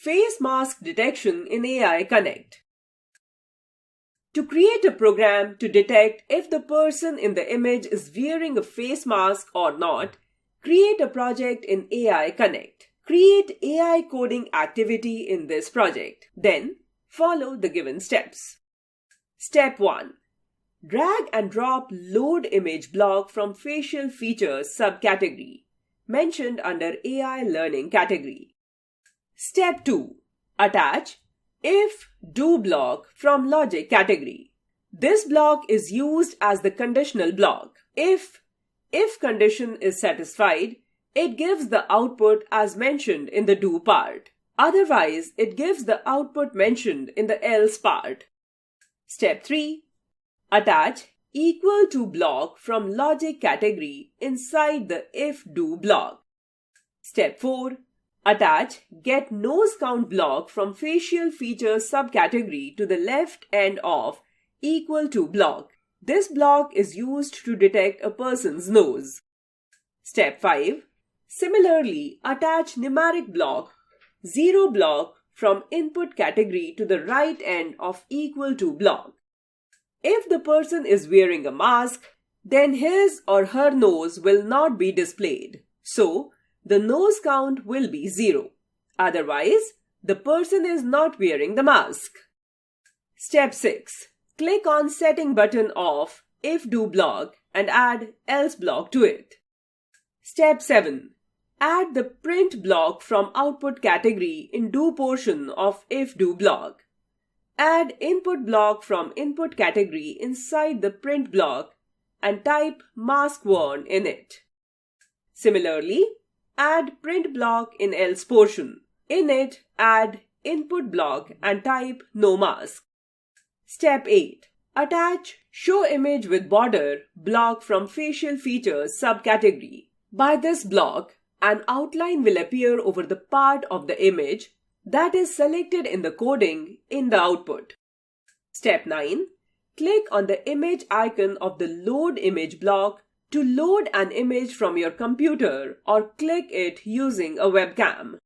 Face mask detection in 𝐴𝐼𝐶onnect. To create a program to detect if the person in the image is wearing a face mask or not, create a project in 𝐴𝐼𝐶onnect. Create AI coding activity in this project. Then, follow the given steps. Step 1. Drag and drop load image block from facial features subcategory, mentioned under AI learning category. Step 2. Attach if/do block from logic category. This block is used as the conditional block. If condition is satisfied, it gives the output as mentioned in the do part. Otherwise, it gives the output mentioned in the else part. Step 3. Attach equal to block from logic category inside the if/do block. Step 4. Attach getNoseCount block from facial features subcategory to the left end of equal to block. This block is used to detect a person's nose. Step 5. Similarly, attach numeric block 0 block from input category to the right end of equal to block. If the person is wearing a mask, then his or her nose will not be displayed. So, the nose count will be 0. Otherwise, the person is not wearing the mask. Step 6. Click on Setting button of if/do block and add else block to it. Step 7. Add the print block from output category in do portion of if/do block. Add input block from input category inside the print block and type mask worn in it. Similarly, add print block in else portion. In it, add input block and type no mask. Step 8. Attach show image with border block from facial features subcategory. By this block, an outline will appear over the part of the image that is selected in the coding in the output. Step 9. Click on the image icon of the load image block to load an image from your computer or click it using a webcam.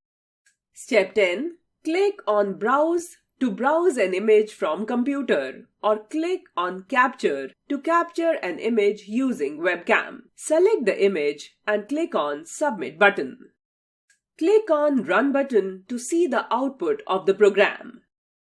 Step 10. Click on Browse to browse an image from computer or click on Capture to capture an image using webcam. Select the image and click on Submit button. Click on Run button to see the output of the program.